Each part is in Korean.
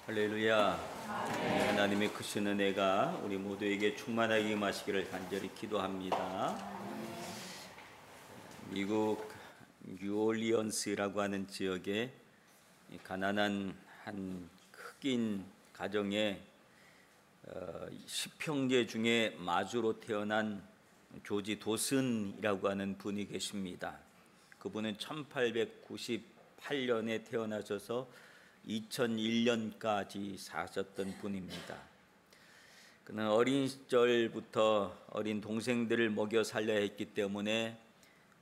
할렐루야. 하나님의 크신 은혜가 우리 모두에게 충만하게 임하시기를 간절히 기도합니다. 미국 뉴올리언스라고 하는 지역에 가난한 한 흑인 가정에 10형제 중에 마주로 태어난 조지 도슨이라고 하는 분이 계십니다. 그분은 1898년에 태어나셔서 2001년까지 사셨던 분입니다. 그는 어린 시절부터 어린 동생들을 먹여 살려야 했기 때문에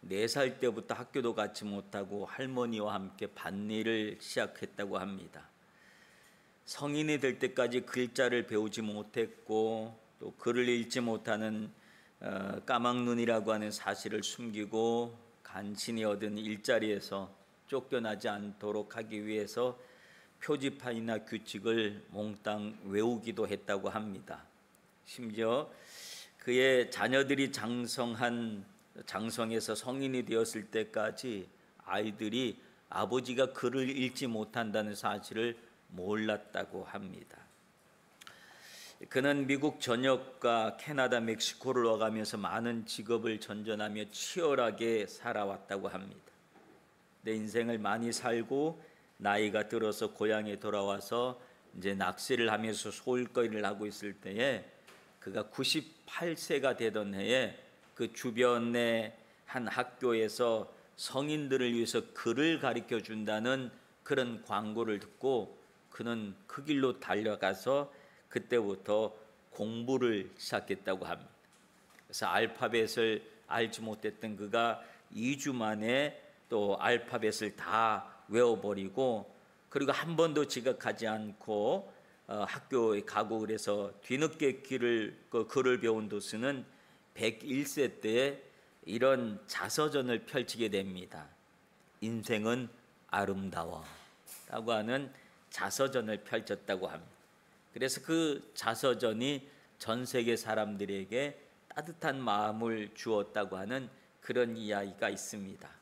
4살 때부터 학교도 가지 못하고 할머니와 함께 밭일을 시작했다고 합니다. 성인이 될 때까지 글자를 배우지 못했고 또 글을 읽지 못하는 까막눈이라고 하는 사실을 숨기고 간신히 얻은 일자리에서 쫓겨나지 않도록 하기 위해서 표지판이나 규칙을 몽땅 외우기도 했다고 합니다. 심지어 그의 자녀들이 장성해서 성인이 되었을 때까지 아이들이 아버지가 글을 읽지 못한다는 사실을 몰랐다고 합니다. 그는 미국 전역과 캐나다, 멕시코를 와가면서 많은 직업을 전전하며 치열하게 살아왔다고 합니다. 내 인생을 많이 살고 나이가 들어서 고향에 돌아와서 이제 낚시를 하면서 소일거리를 하고 있을 때에 그가 98세가 되던 해에 그 주변의 한 학교에서 성인들을 위해서 글을 가르쳐 준다는 그런 광고를 듣고 그는 그 길로 달려가서 그때부터 공부를 시작했다고 합니다. 그래서 알파벳을 알지 못했던 그가 2주 만에 또 알파벳을 다 외워버리고 그리고 한 번도 지각하지 않고 학교에 가고 그래서 뒤늦게 글을 배운 도슨은 101세 때 이런 자서전을 펼치게 됩니다. 인생은 아름다워 라고 하는 자서전을 펼쳤다고 합니다. 그래서 그 자서전이 전 세계 사람들에게 따뜻한 마음을 주었다고 하는 그런 이야기가 있습니다.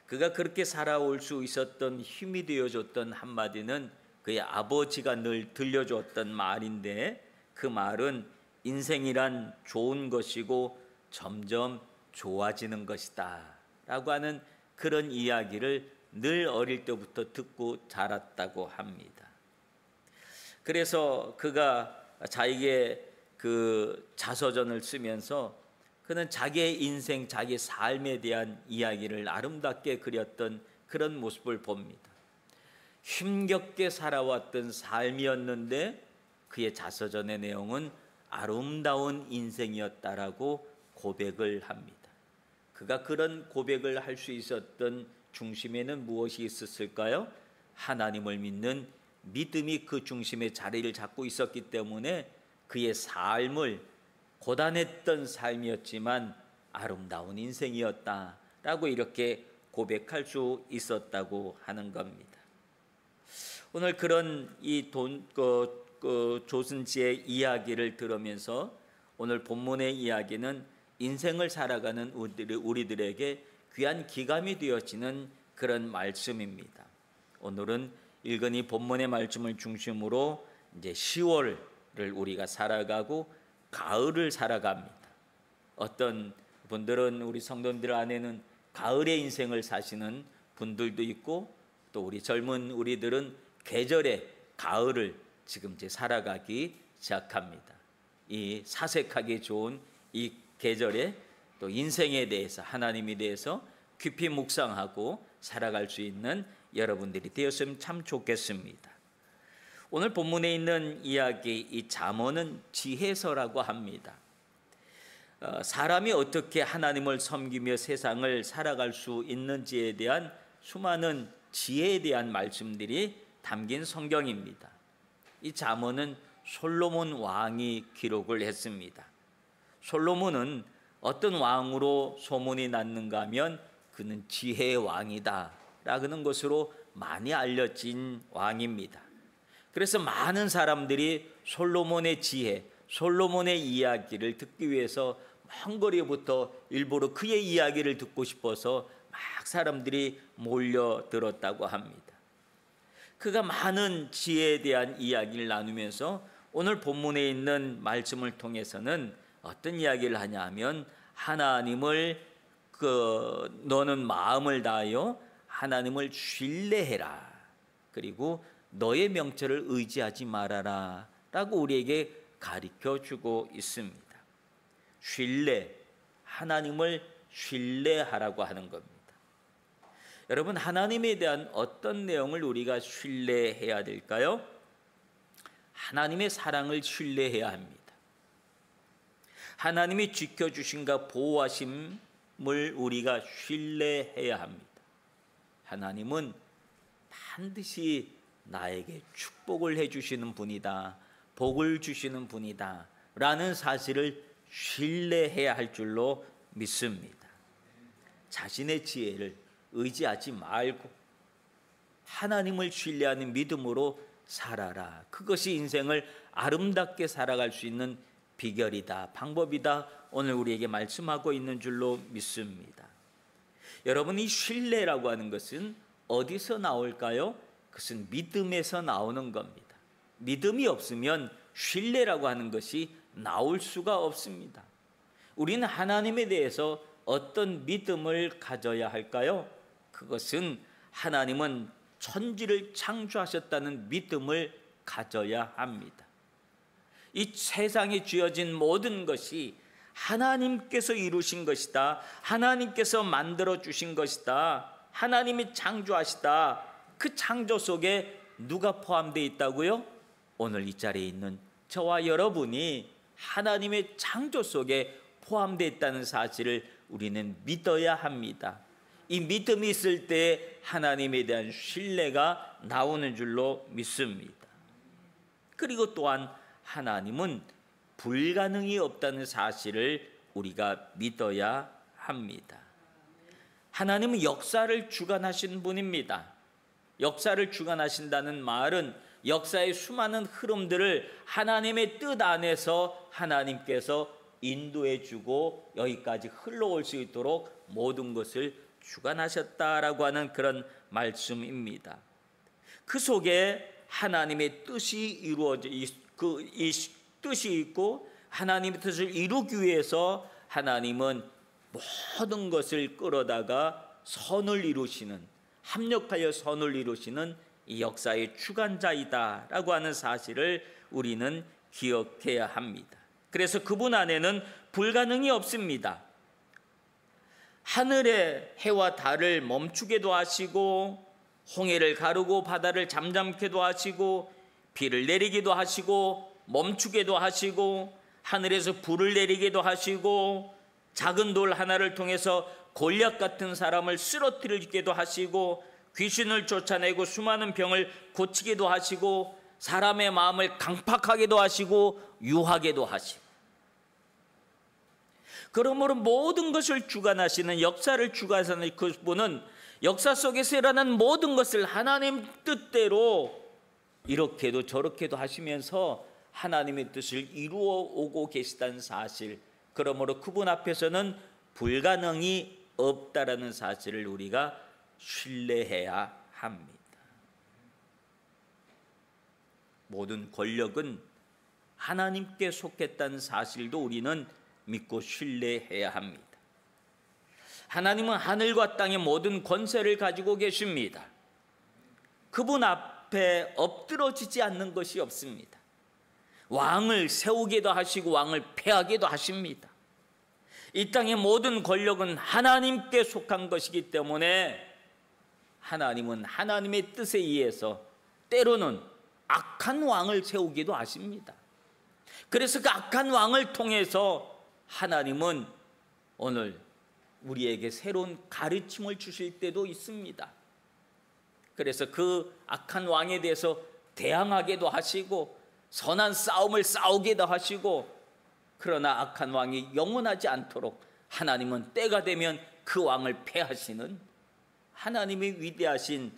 그가 그렇게 살아올 수 있었던 힘이 되어줬던 한마디는 그의 아버지가 늘 들려줬던 말인데 그 말은 인생이란 좋은 것이고 점점 좋아지는 것이다 라고 하는 그런 이야기를 늘 어릴 때부터 듣고 자랐다고 합니다. 그래서 그가 자기의 그 자서전을 쓰면서 그는 자기의 인생, 자기의 삶에 대한 이야기를 아름답게 그렸던 그런 모습을 봅니다. 힘겹게 살아왔던 삶이었는데 그의 자서전의 내용은 아름다운 인생이었다라고 고백을 합니다. 그가 그런 고백을 할 수 있었던 중심에는 무엇이 있었을까요? 하나님을 믿는 믿음이 그 중심에 자리를 잡고 있었기 때문에 그의 삶을 고단했던 삶이었지만 아름다운 인생이었다라고 이렇게 고백할 수 있었다고 하는 겁니다. 오늘 그런 조슨 씨의 이야기를 들으면서 오늘 본문의 이야기는 인생을 살아가는 우리들에게 귀한 기감이 되어지는 그런 말씀입니다. 오늘은 읽은 이 본문의 말씀을 중심으로 이제 10월을 우리가 살아가고 가을을 살아갑니다. 어떤 분들은 우리 성도님들 안에는 가을의 인생을 사시는 분들도 있고 또 우리 젊은 우리들은 계절의 가을을 지금 이제 살아가기 시작합니다. 이 사색하기 좋은 이 계절에 또 인생에 대해서 하나님에 대해서 깊이 묵상하고 살아갈 수 있는 여러분들이 되었으면 참 좋겠습니다. 오늘 본문에 있는 이야기 이 잠언은 지혜서라고 합니다. 사람이 어떻게 하나님을 섬기며 세상을 살아갈 수 있는지에 대한 수많은 지혜에 대한 말씀들이 담긴 성경입니다. 이 잠언은 솔로몬 왕이 기록을 했습니다. 솔로몬은 어떤 왕으로 소문이 났는가 하면 그는 지혜의 왕이다 라는 것으로 많이 알려진 왕입니다. 그래서 많은 사람들이 솔로몬의 지혜, 솔로몬의 이야기를 듣기 위해서 먼 거리부터 일부러 그의 이야기를 듣고 싶어서 막 사람들이 몰려들었다고 합니다. 그가 많은 지혜에 대한 이야기를 나누면서 오늘 본문에 있는 말씀을 통해서는 어떤 이야기를 하냐 하면 하나님을 너는 마음을 다하여 하나님을 신뢰해라. 그리고 너의 명철을 의지하지 말아라 라고 우리에게 가르쳐 주고 있습니다. 신뢰, 하나님을 신뢰하라고 하는 겁니다. 여러분, 하나님에 대한 어떤 내용을 우리가 신뢰해야 될까요? 하나님의 사랑을 신뢰해야 합니다. 하나님이 지켜주신가 보호하심을 우리가 신뢰해야 합니다. 하나님은 반드시 나에게 축복을 해주시는 분이다, 복을 주시는 분이다 라는 사실을 신뢰해야 할 줄로 믿습니다. 자신의 지혜를 의지하지 말고 하나님을 신뢰하는 믿음으로 살아라. 그것이 인생을 아름답게 살아갈 수 있는 비결이다, 방법이다, 오늘 우리에게 말씀하고 있는 줄로 믿습니다. 여러분, 이 신뢰라고 하는 것은 어디서 나올까요? 그것은 믿음에서 나오는 겁니다. 믿음이 없으면 신뢰라고 하는 것이 나올 수가 없습니다. 우리는 하나님에 대해서 어떤 믿음을 가져야 할까요? 그것은 하나님은 천지를 창조하셨다는 믿음을 가져야 합니다. 이 세상에 주어진 모든 것이 하나님께서 이루신 것이다, 하나님께서 만들어 주신 것이다, 하나님이 창조하시다. 그 창조 속에 누가 포함되어 있다고요? 오늘 이 자리에 있는 저와 여러분이 하나님의 창조 속에 포함되어 있다는 사실을 우리는 믿어야 합니다. 이 믿음이 있을 때 하나님에 대한 신뢰가 나오는 줄로 믿습니다. 그리고 또한 하나님은 불가능이 없다는 사실을 우리가 믿어야 합니다. 하나님은 역사를 주관하신 분입니다. 역사를 주관하신다는 말은 역사의 수많은 흐름들을 하나님의 뜻 안에서 하나님께서 인도해 주고 여기까지 흘러올 수 있도록 모든 것을 주관하셨다라고 하는 그런 말씀입니다. 그 속에 하나님의 뜻이 이루어져 이 뜻이 있고 하나님의 뜻을 이루기 위해서 하나님은 모든 것을 끌어다가 선을 이루시는, 합력하여 선을 이루시는 이 역사의 주관자이다라고 하는 사실을 우리는 기억해야 합니다. 그래서 그분 안에는 불가능이 없습니다. 하늘의 해와 달을 멈추게도 하시고 홍해를 가르고 바다를 잠잠케도 하시고 비를 내리기도 하시고 멈추게도 하시고 하늘에서 불을 내리게도 하시고 작은 돌 하나를 통해서 골리앗 같은 사람을 쓰러뜨리게도 하시고 귀신을 쫓아내고 수많은 병을 고치기도 하시고 사람의 마음을 강팍하게도 하시고 유하게도 하시고, 그러므로 모든 것을 주관하시는, 역사를 주관하시는 그분은 역사 속에서 일어난 모든 것을 하나님 뜻대로 이렇게도 저렇게도 하시면서 하나님의 뜻을 이루어 오고 계시다는 사실, 그러므로 그분 앞에서는 불가능이 없다라는 사실을 우리가 신뢰해야 합니다. 모든 권력은 하나님께 속했다는 사실도 우리는 믿고 신뢰해야 합니다. 하나님은 하늘과 땅의 모든 권세를 가지고 계십니다. 그분 앞에 엎드러지지 않는 것이 없습니다. 왕을 세우기도 하시고 왕을 패하기도 하십니다. 이 땅의 모든 권력은 하나님께 속한 것이기 때문에 하나님은 하나님의 뜻에 의해서 때로는 악한 왕을 세우기도 하십니다. 그래서 그 악한 왕을 통해서 하나님은 오늘 우리에게 새로운 가르침을 주실 때도 있습니다. 그래서 그 악한 왕에 대해서 대항하게도 하시고 선한 싸움을 싸우게도 하시고, 그러나 악한 왕이 영원하지 않도록 하나님은 때가 되면 그 왕을 패하시는 하나님의 위대하신,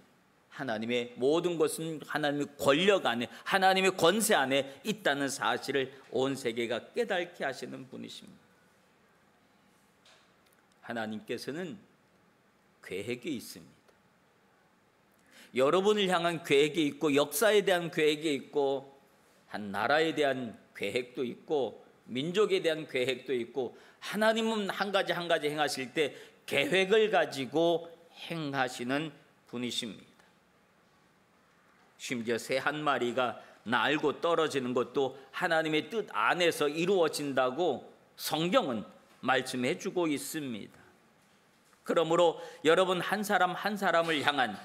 하나님의 모든 것은 하나님의 권력 안에, 하나님의 권세 안에 있다는 사실을 온 세계가 깨닫게 하시는 분이십니다. 하나님께서는 계획이 있습니다. 여러분을 향한 계획이 있고 역사에 대한 계획이 있고 한 나라에 대한 계획도 있고 민족에 대한 계획도 있고 하나님은 한 가지 한 가지 행하실 때 계획을 가지고 행하시는 분이십니다. 심지어 새 한 마리가 날고 떨어지는 것도 하나님의 뜻 안에서 이루어진다고 성경은 말씀해 주고 있습니다. 그러므로 여러분 한 사람 한 사람을 향한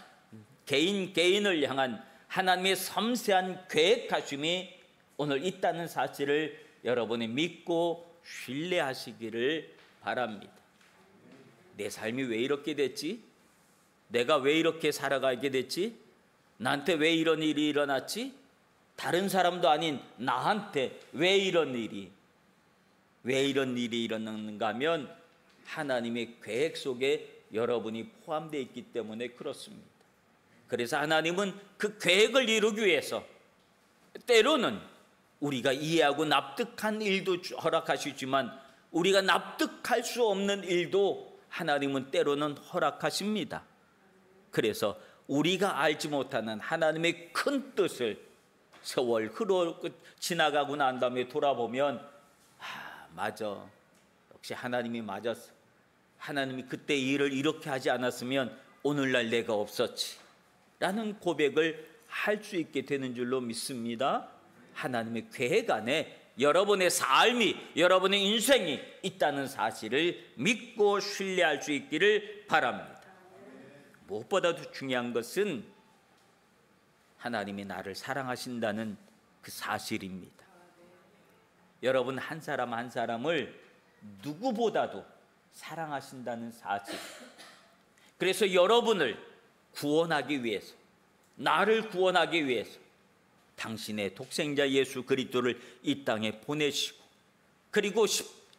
개인을 향한 하나님의 섬세한 계획하심이 오늘 있다는 사실을 여러분이 믿고 신뢰하시기를 바랍니다. 내 삶이 왜 이렇게 됐지? 내가 왜 이렇게 살아가게 됐지? 나한테 왜 이런 일이 일어났지? 다른 사람도 아닌 나한테 왜 이런 일이 일어났는가 하면 하나님의 계획 속에 여러분이 포함되어 있기 때문에 그렇습니다. 그래서 하나님은 그 계획을 이루기 위해서 때로는 우리가 이해하고 납득한 일도 허락하시지만 우리가 납득할 수 없는 일도 하나님은 때로는 허락하십니다. 그래서 우리가 알지 못하는 하나님의 큰 뜻을 세월 지나가고 난 다음에 돌아보면 맞아, 역시 하나님이 맞았어. 하나님이 그때 일을 이렇게 하지 않았으면 오늘날 내가 없었지 라는 고백을 할 수 있게 되는 줄로 믿습니다. 하나님의 계획 안에 여러분의 삶이, 여러분의 인생이 있다는 사실을 믿고 신뢰할 수 있기를 바랍니다. 무엇보다도 중요한 것은 하나님이 나를 사랑하신다는 그 사실입니다. 여러분 한 사람 한 사람을 누구보다도 사랑하신다는 사실. 그래서 여러분을 구원하기 위해서, 나를 구원하기 위해서 당신의 독생자 예수 그리스도를 이 땅에 보내시고, 그리고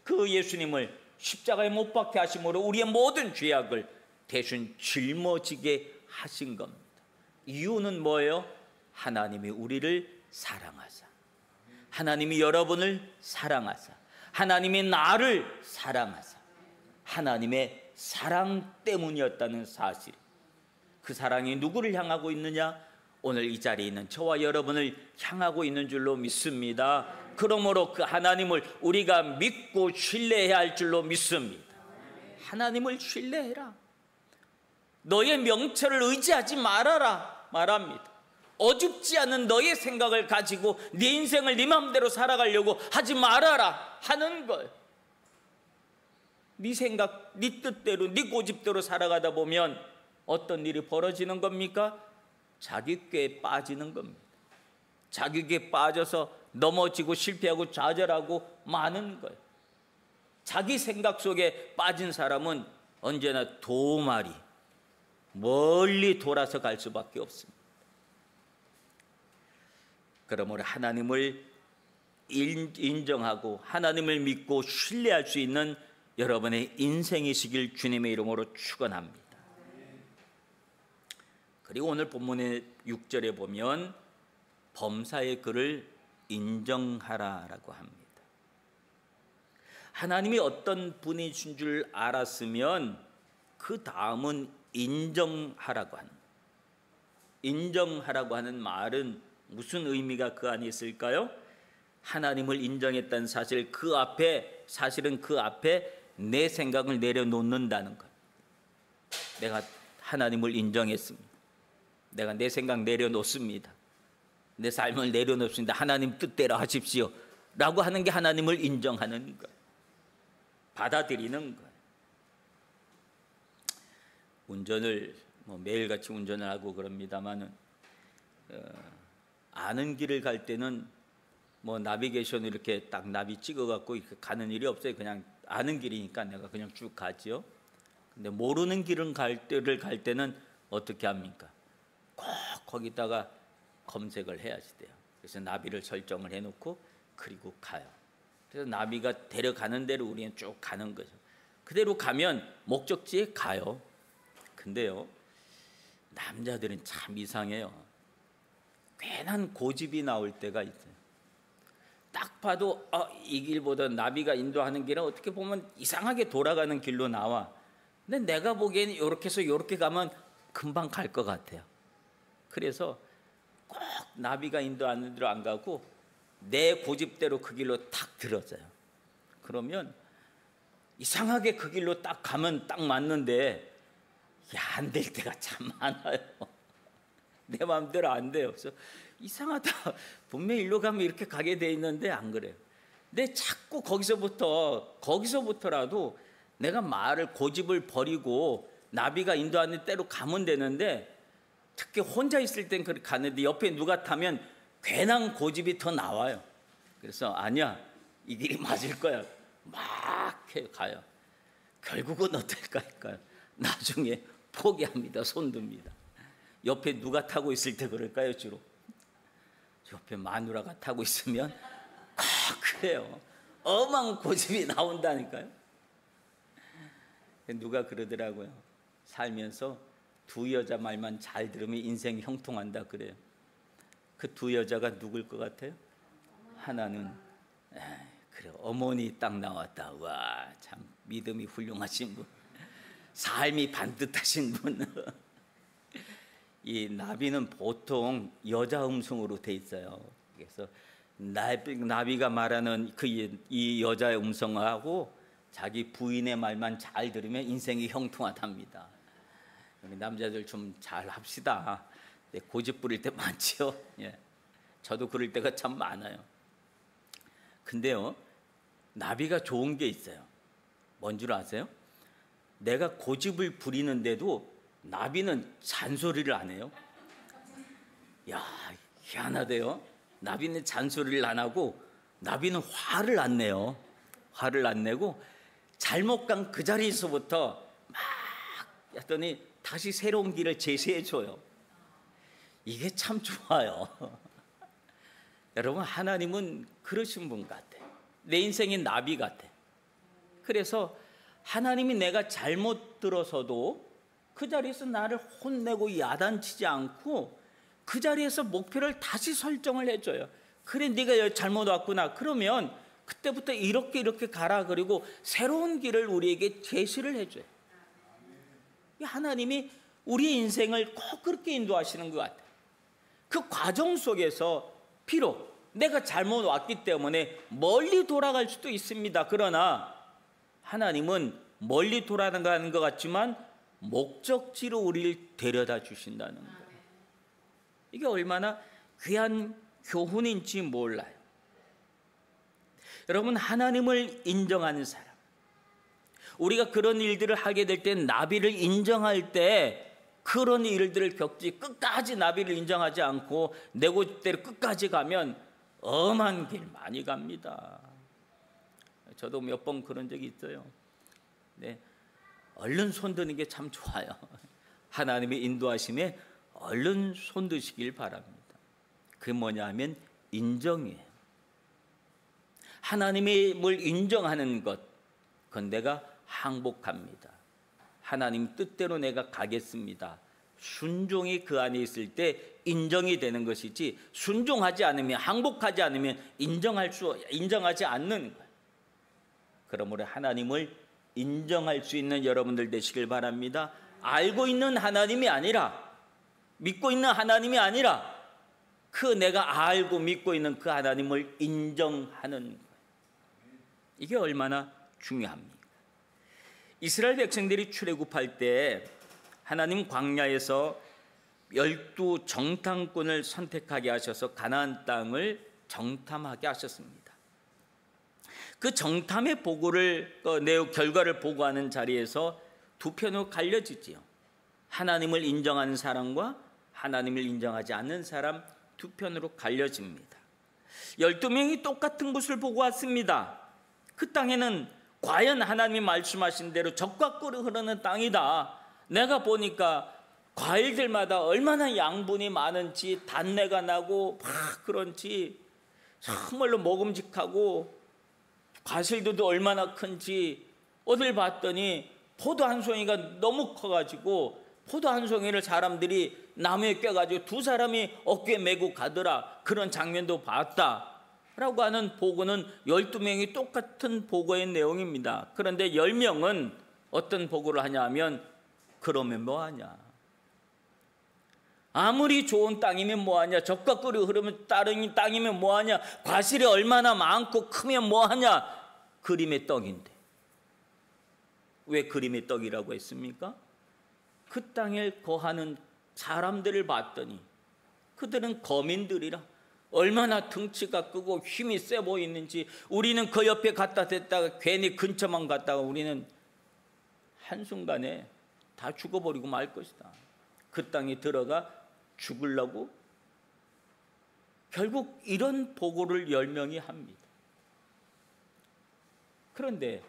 그 예수님을 십자가에 못 박게 하심으로 우리의 모든 죄악을 대신 짊어지게 하신 겁니다. 이유는 뭐예요? 하나님이 우리를 사랑하사, 하나님이 여러분을 사랑하사, 하나님이 나를 사랑하사, 하나님의 사랑 때문이었다는 사실. 그 사랑이 누구를 향하고 있느냐? 오늘 이 자리에 있는 저와 여러분을 향하고 있는 줄로 믿습니다. 그러므로 그 하나님을 우리가 믿고 신뢰해야 할 줄로 믿습니다. 하나님을 신뢰해라. 너의 명철을 의지하지 말아라 말합니다. 어줍지 않은 너의 생각을 가지고 네 인생을 네 마음대로 살아가려고 하지 말아라 하는 걸. 네 생각, 네 뜻대로, 네 고집대로 살아가다 보면 어떤 일이 벌어지는 겁니까? 자기 꾀에 빠지는 겁니다. 자기 꾀에 빠져서 넘어지고 실패하고 좌절하고 마는 거예요. 자기 생각 속에 빠진 사람은 언제나 도마리 멀리 돌아서 갈 수밖에 없습니다. 그러므로 하나님을 인정하고 하나님을 믿고 신뢰할 수 있는 여러분의 인생이시길 주님의 이름으로 축원합니다. 그리고 오늘 본문의 6절에 보면 범사의 그를 인정하라라고 합니다. 하나님이 어떤 분이신 줄 알았으면 그 다음은 인정하라고 합니다. 인정하라고 하는 말은 무슨 의미가 그 안에 있을까요? 하나님을 인정했다는 사실, 사실은 그 앞에 내 생각을 내려놓는다는 것. 내가 하나님을 인정했습니다. 내가 내 생각 내려놓습니다. 내 삶을 내려놓습니다. 하나님 뜻대로 하십시오 라고 하는 게 하나님을 인정하는 것, 받아들이는 것. 운전을 매일같이 운전을 하고 그럽니다마는 아는 길을 갈 때는 나비게이션 이렇게 딱 나비 찍어갖고 이렇게 가는 일이 없어요. 그냥 아는 길이니까 내가 그냥 쭉 가지요. 근데 모르는 길을 갈 때는 어떻게 합니까? 꼭 거기다가 검색을 해야지 돼요. 그래서 나비를 설정을 해놓고 그리고 가요. 그래서 나비가 데려가는 대로 우리는 쭉 가는 거죠. 그대로 가면 목적지에 가요. 근데요, 남자들은 참 이상해요. 괜한 고집이 나올 때가 있어요. 딱 봐도 이 길보다 나비가 인도하는 길은 어떻게 보면 이상하게 돌아가는 길로 나와. 근데 내가 보기에는 이렇게 해서 이렇게 가면 금방 갈 것 같아요. 그래서 꼭 나비가 인도하는 대로 안 가고 내 고집대로 그 길로 탁 들어져요. 그러면 이상하게 그 길로 딱 가면 딱 맞는데 안 될 때가 참 많아요. 내 마음대로 안 돼요. 그래서 이상하다. 분명히 일로 가면 이렇게 가게 돼 있는데 안 그래요. 근데 자꾸 거기서부터라도 내가 말을 고집을 버리고 나비가 인도하는 대로 가면 되는데, 특히 혼자 있을 땐 그렇게 가는데 옆에 누가 타면 괜한 고집이 더 나와요. 그래서 아니야, 이 길이 맞을 거야. 막 가요. 결국은 어떨까 할까요? 나중에 포기합니다. 손듭니다. 옆에 누가 타고 있을 때 그럴까요? 주로 옆에 마누라가 타고 있으면 그래요. 어마어마한 고집이 나온다니까요. 누가 그러더라고요. 살면서 두 여자 말만 잘 들으면 인생이 형통한다 그래요. 그 두 여자가 누굴 것 같아요? 하나는 그래, 어머니 딱 나왔다. 와, 참 믿음이 훌륭하신 분, 삶이 반듯하신 분. 이 나비는 보통 여자 음성으로 돼 있어요. 그래서 나비가 말하는 이 여자의 음성하고 자기 부인의 말만 잘 들으면 인생이 형통하답니다. 남자들 좀 잘 합시다. 고집 부릴 때 많지요. 예. 저도 그럴 때가 참 많아요. 근데요, 나비가 좋은 게 있어요. 뭔 줄 아세요? 내가 고집을 부리는데도 나비는 잔소리를 안 해요. 야, 희한하대요. 나비는 잔소리를 안 하고 나비는 화를 안 내요. 화를 안 내고 잘못 간 그 자리에서부터 막 했더니 다시 새로운 길을 제시해 줘요. 이게 참 좋아요. 여러분, 하나님은 그러신 분 같아. 내 인생의 나비 같아. 그래서 하나님이 내가 잘못 들어서도 그 자리에서 나를 혼내고 야단치지 않고 그 자리에서 목표를 다시 설정을 해줘요. 그래, 네가 잘못 왔구나. 그러면 그때부터 이렇게 가라. 그리고 새로운 길을 우리에게 제시를 해줘요. 하나님이 우리의 인생을 꼭 그렇게 인도하시는 것 같아요. 그 과정 속에서 비록 내가 잘못 왔기 때문에 멀리 돌아갈 수도 있습니다. 그러나 하나님은 멀리 돌아가는 것 같지만 목적지로 우리를 데려다 주신다는 거예요. 이게 얼마나 귀한 교훈인지 몰라요. 여러분, 하나님을 인정하는 사람, 우리가 그런 일들을 하게 될 때 나비를 인정할 때 그런 일들을 겪지, 끝까지 나비를 인정하지 않고 내 고집대로 끝까지 가면 엄한 길 많이 갑니다. 저도 몇 번 그런 적이 있어요. 네, 얼른 손드는 게 참 좋아요. 하나님의 인도하심에 얼른 손드시길 바랍니다. 그게 뭐냐 하면 인정이에요. 하나님을 인정하는 것, 그건 내가 항복합니다. 하나님 뜻대로 내가 가겠습니다. 순종이 그 안에 있을 때 인정이 되는 것이지, 순종하지 않으면, 항복하지 않으면 인정하지 않는 거예요. 그러므로 하나님을 인정할 수 있는 여러분들 되시길 바랍니다. 알고 있는 하나님이 아니라, 믿고 있는 하나님이 아니라 그 내가 알고 믿고 있는 그 하나님을 인정하는 거예요. 이게 얼마나 중요합니까? 이스라엘 백성들이 출애굽할 때 하나님 광야에서 12 정탐꾼을 선택하게 하셔서 가나안 땅을 정탐하게 하셨습니다. 그 정탐의 보고를 결과를 보고하는 자리에서 두 편으로 갈려지지요. 하나님을 인정하는 사람과 하나님을 인정하지 않는 사람, 두 편으로 갈려집니다. 12명이 똑같은 곳을 보고 왔습니다. 그 땅에는 과연 하나님이 말씀하신 대로 젖과 꿀이 흐르는 땅이다. 내가 보니까 과일들마다 얼마나 양분이 많은지, 단내가 나고 막 그런지 정말로 먹음직하고, 과실들도 얼마나 큰지, 어딜 봤더니 포도 한 송이가 너무 커가지고 포도 한 송이를 사람들이 나무에 껴가지고 두 사람이 어깨에 메고 가더라. 그런 장면도 봤다 라고 하는 보고는 12명이 똑같은 보고의 내용입니다. 그런데 10명은 어떤 보고를 하냐 하면, 그러면 뭐하냐, 아무리 좋은 땅이면 뭐하냐, 젖과 꿀이 흐르면 따르는 땅이면 뭐하냐, 과실이 얼마나 많고 크면 뭐하냐, 그림의 떡인데. 왜 그림의 떡이라고 했습니까? 그 땅에 거하는 사람들을 봤더니 그들은 거민들이라 얼마나 등치가 크고 힘이 세 보이는지, 우리는 그 옆에 갖다 댔다가 괜히 근처만 갔다가 우리는 한순간에 다 죽어버리고 말 것이다. 그 땅에 들어가 죽으려고 결국 이런 보고를 10명이 합니다. 그런데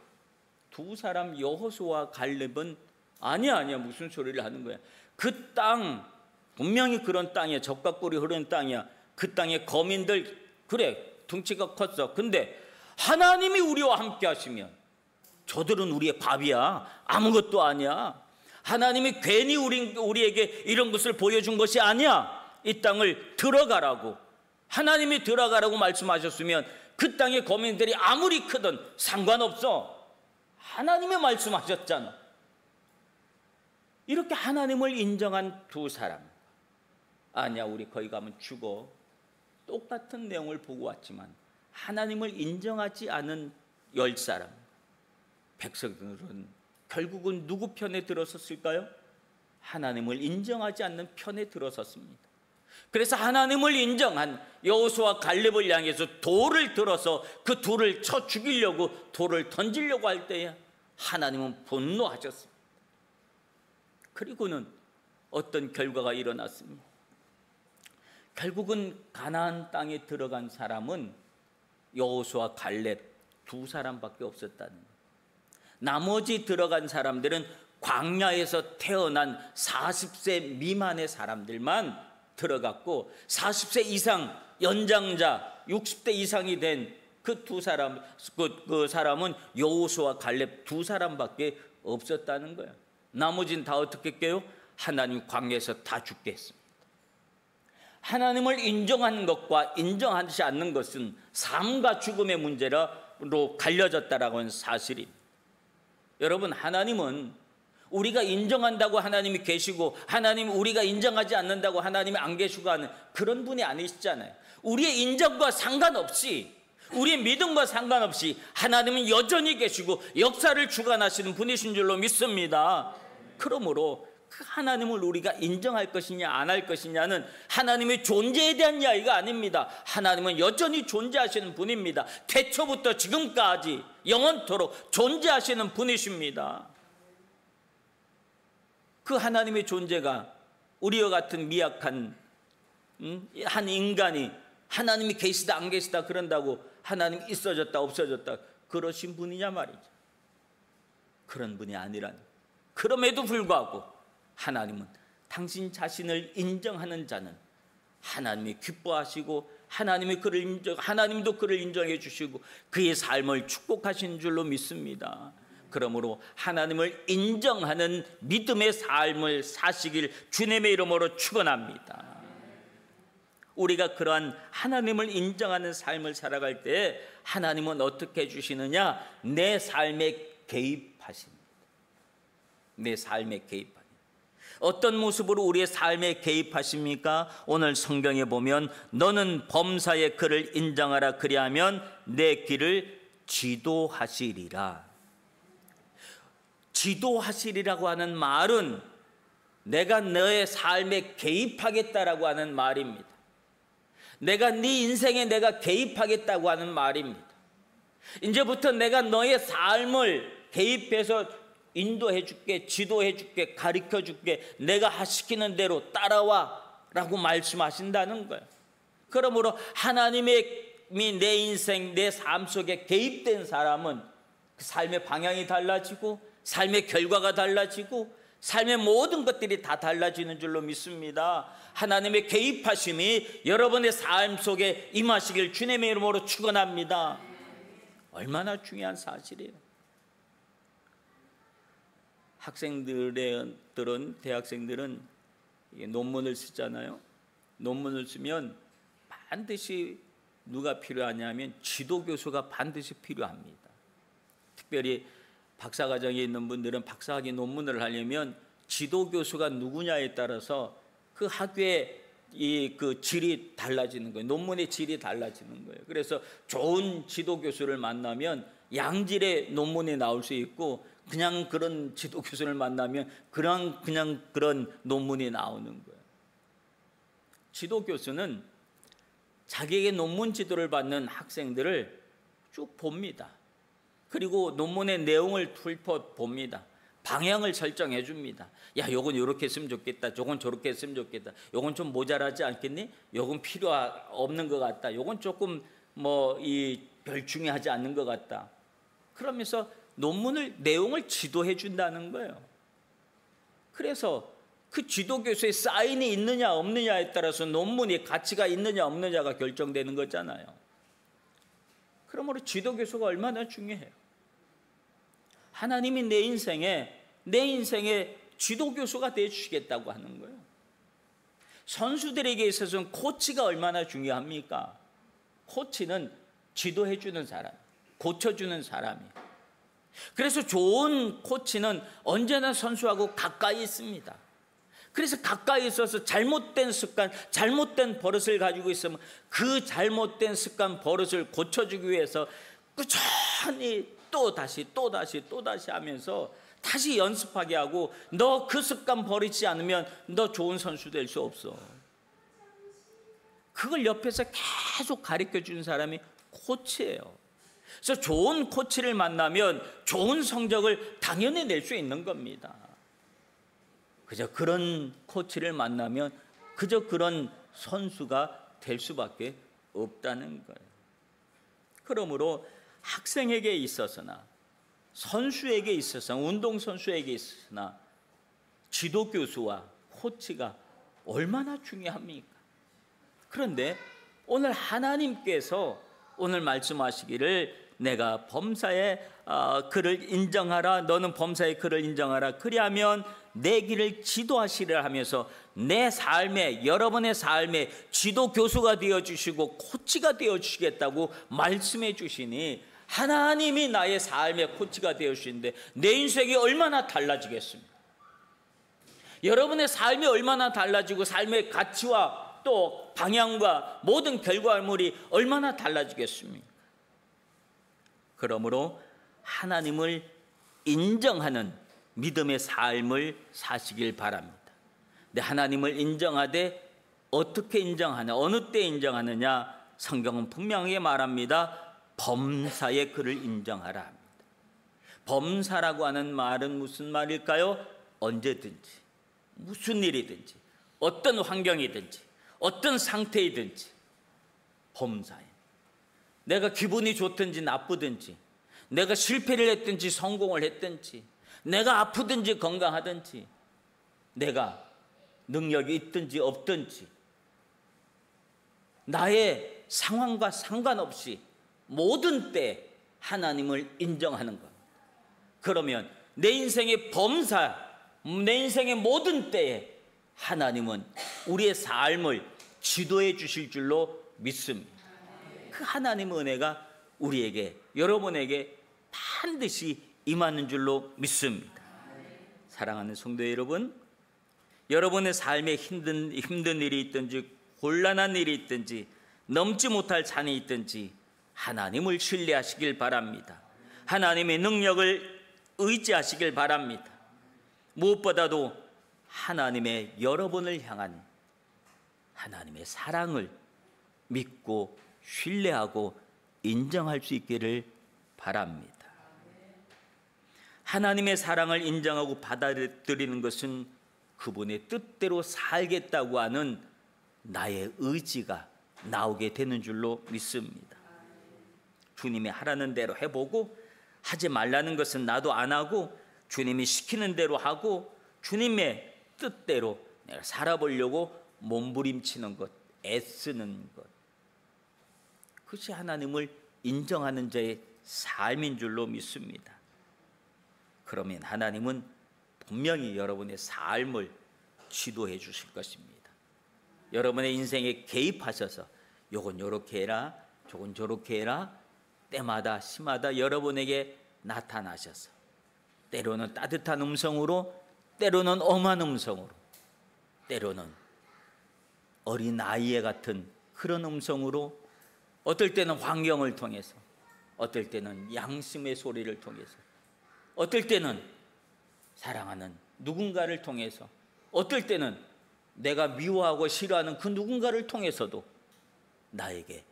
두 사람 여호수아와 갈렙은 아니야 무슨 소리를 하는 거야. 그 땅 분명히 그런 땅이야. 젖과 꿀이 흐르는 땅이야. 그 땅에 거민들 그래 등치가 컸어. 근데 하나님이 우리와 함께 하시면 저들은 우리의 밥이야. 아무것도 아니야. 하나님이 괜히 우리에게 이런 것을 보여준 것이 아니야. 이 땅을 들어가라고, 하나님이 들어가라고 말씀하셨으면 그 땅의 거민들이 아무리 크든 상관없어. 하나님이 말씀하셨잖아. 이렇게 하나님을 인정한 두 사람, 아니야 우리 거기 가면 죽어. 똑같은 내용을 보고 왔지만 하나님을 인정하지 않은 10사람 백성들은 결국은 누구 편에 들어섰을까요? 하나님을 인정하지 않는 편에 들어섰습니다. 그래서 하나님을 인정한 여호수아와 갈렙을 향해서 돌을 들어서 그 둘을 쳐 죽이려고 돌을 던지려고 할 때에 하나님은 분노하셨습니다. 그리고는 어떤 결과가 일어났습니다. 결국은 가나안 땅에 들어간 사람은 여호수아와 갈렙 두 사람밖에 없었다는 거예요. 나머지 들어간 사람들은 광야에서 태어난 40세 미만의 사람들만 들어갔고, 40세 이상 연장자 60대 이상이 된 그 두 사람, 그 사람은 여호수아와 갈렙 두 사람밖에 없었다는 거예요. 나머지는 다 어떻게 했게요? 하나님 광야에서 다 죽게 했습니다. 하나님을 인정하는 것과 인정하지 않는 것은 삶과 죽음의 문제로 갈려졌다라고 하는 사실입니다. 여러분, 하나님은 우리가 인정한다고 하나님이 계시고, 하나님 우리가 인정하지 않는다고 하나님이 안 계시고 하는 그런 분이 아니시잖아요. 우리의 인정과 상관없이, 우리의 믿음과 상관없이 하나님은 여전히 계시고 역사를 주관하시는 분이신 줄로 믿습니다. 그러므로 그 하나님을 우리가 인정할 것이냐 안 할 것이냐는 하나님의 존재에 대한 이야기가 아닙니다. 하나님은 여전히 존재하시는 분입니다. 태초부터 지금까지 영원토록 존재하시는 분이십니다. 그 하나님의 존재가 우리와 같은 미약한 한 인간이 하나님이 계시다 안 계시다 그런다고 하나님 있어졌다 없어졌다 그러신 분이냐 말이죠. 그런 분이 아니라니. 그럼에도 불구하고 하나님은 당신 자신을 인정하는 자는 하나님이 기뻐하시고 하나님도 그를 인정해 주시고 그의 삶을 축복하신 줄로 믿습니다. 그러므로 하나님을 인정하는 믿음의 삶을 사시길 주님의 이름으로 축원합니다. 우리가 그러한 하나님을 인정하는 삶을 살아갈 때 하나님은 어떻게 해주시느냐? 내 삶에 개입하십니다. 내 삶에 개입하십니다. 어떤 모습으로 우리의 삶에 개입하십니까? 오늘 성경에 보면 너는 범사에 그를 인정하라 그리하면 내 길을 지도하시리라. 지도하시리라고 하는 말은 내가 너의 삶에 개입하겠다라고 하는 말입니다. 내가 네 인생에 내가 개입하겠다고 하는 말입니다. 이제부터 내가 너의 삶을 개입해서 인도해 줄게, 지도해 줄게, 가르쳐 줄게, 내가 시키는 대로 따라와 라고 말씀하신다는 거예요. 그러므로 하나님의 내 인생, 내 삶 속에 개입된 사람은 그 삶의 방향이 달라지고 삶의 결과가 달라지고 삶의 모든 것들이 다 달라지는 줄로 믿습니다. 하나님의 개입하심이 여러분의 삶 속에 임하시길 주님의 이름으로 축원합니다. 얼마나 중요한 사실이에요. 대학생들은 논문을 쓰잖아요. 논문을 쓰면 반드시 누가 필요하냐면 지도교수가 반드시 필요합니다. 특별히 박사과정에 있는 분들은 박사학위 논문을 하려면 지도교수가 누구냐에 따라서 그 학교의 그 질이 달라지는 거예요. 논문의 질이 달라지는 거예요. 그래서 좋은 지도 교수를 만나면 양질의 논문이 나올 수 있고, 그냥 그런 지도 교수를 만나면 그냥 그런 논문이 나오는 거예요. 지도 교수는 자기에게 논문 지도를 받는 학생들을 쭉 봅니다. 그리고 논문의 내용을 봅니다. 방향을 설정해 줍니다. 야, 요건 이렇게 했으면 좋겠다. 요건 저렇게 했으면 좋겠다. 요건 좀 모자라지 않겠니? 요건 필요 없는 것 같다. 요건 조금 별 중요하지 않는 것 같다. 그러면서 내용을 지도해 준다는 거예요. 그래서 그 지도 교수의 사인이 있느냐 없느냐에 따라서 논문이 가치가 있느냐 없느냐가 결정되는 거잖아요. 그러므로 지도 교수가 얼마나 중요해요. 하나님이 내 인생에 지도 교수가 되어 주시겠다고 하는 거예요. 선수들에게 있어서는 코치가 얼마나 중요합니까? 코치는 지도해 주는 사람, 고쳐주는 사람이에요. 그래서 좋은 코치는 언제나 선수하고 가까이 있습니다. 그래서 가까이 있어서 잘못된 습관, 잘못된 버릇을 가지고 있으면 그 잘못된 습관, 버릇을 고쳐주기 위해서 꾸준히 또 다시 하면서 다시 연습하게 하고, 너 그 습관 버리지 않으면 너 좋은 선수 될 수 없어. 그걸 옆에서 계속 가르쳐 주는 사람이 코치예요. 그래서 좋은 코치를 만나면 좋은 성적을 당연히 낼 수 있는 겁니다. 그저 그런 코치를 만나면 그저 그런 선수가 될 수밖에 없다는 거예요. 그러므로 학생에게 있어서나 선수에게 있어서, 운동선수에게 있어서나 지도 교수와 코치가 얼마나 중요합니까? 그런데 오늘 하나님께서 오늘 말씀하시기를, 내가 범사의 그를 인정하라, 너는 범사의 그를 인정하라, 그리하면 내 길을 지도하시리라 하면서 내 삶에, 여러분의 삶에 지도 교수가 되어주시고 코치가 되어주시겠다고 말씀해 주시니, 하나님이 나의 삶의 코치가 되어주시는데 내 인생이 얼마나 달라지겠습니까? 여러분의 삶이 얼마나 달라지고 삶의 가치와 또 방향과 모든 결과물이 얼마나 달라지겠습니까? 그러므로 하나님을 인정하는 믿음의 삶을 사시길 바랍니다. 근데 하나님을 인정하되 어떻게 인정하냐, 어느 때 인정하느냐, 성경은 분명하게 말합니다. 범사의 그를 인정하라 합니다. 범사라고 하는 말은 무슨 말일까요? 언제든지, 무슨 일이든지, 어떤 환경이든지, 어떤 상태이든지 범사에, 내가 기분이 좋든지 나쁘든지, 내가 실패를 했든지 성공을 했든지, 내가 아프든지 건강하든지, 내가 능력이 있든지 없든지, 나의 상황과 상관없이 모든 때 하나님을 인정하는 것. 그러면 내 인생의 범사, 내 인생의 모든 때에 하나님은 우리의 삶을 지도해 주실 줄로 믿습니다. 그 하나님의 은혜가 우리에게, 여러분에게 반드시 임하는 줄로 믿습니다. 사랑하는 성도 여러분, 여러분의 삶에 힘든 일이 있든지, 곤란한 일이 있든지, 넘지 못할 산이 있든지 하나님을 신뢰하시길 바랍니다. 하나님의 능력을 의지하시길 바랍니다. 무엇보다도 하나님의 여러분을 향한 하나님의 사랑을 믿고 신뢰하고 인정할 수 있기를 바랍니다. 하나님의 사랑을 인정하고 받아들이는 것은 그분의 뜻대로 살겠다고 하는 나의 의지가 나오게 되는 줄로 믿습니다. 주님이 하라는 대로 해보고, 하지 말라는 것은 나도 안 하고, 주님이 시키는 대로 하고, 주님의 뜻대로 내가 살아보려고 몸부림치는 것, 애쓰는 것, 그것이 하나님을 인정하는 자의 삶인 줄로 믿습니다. 그러면 하나님은 분명히 여러분의 삶을 지도해 주실 것입니다. 여러분의 인생에 개입하셔서 요건 요렇게 해라, 저건 저렇게 해라, 때마다 시마다 여러분에게 나타나셔서 때로는 따뜻한 음성으로, 때로는 엄한 음성으로, 때로는 어린 아이의 같은 그런 음성으로 어떨 때는 환경을 통해서, 어떨 때는 양심의 소리를 통해서, 어떨 때는 사랑하는 누군가를 통해서, 어떨 때는 내가 미워하고 싫어하는 그 누군가를 통해서도 나에게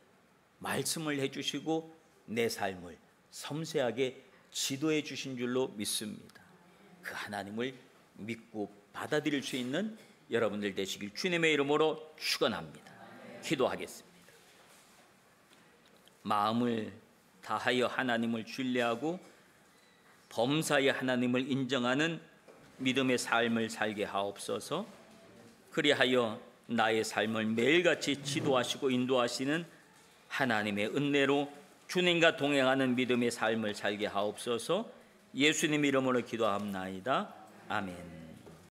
말씀을 해주시고 내 삶을 섬세하게 지도해 주신 줄로 믿습니다. 그 하나님을 믿고 받아들일 수 있는 여러분들 되시길 주님의 이름으로 축원합니다. 기도하겠습니다. 마음을 다하여 하나님을 신뢰하고 범사의 하나님을 인정하는 믿음의 삶을 살게 하옵소서. 그리하여 나의 삶을 매일같이 지도하시고 인도하시는 하나님의 은혜로 주님과 동행하는 믿음의 삶을 살게 하옵소서. 예수님 이름으로 기도합나이다. 아멘.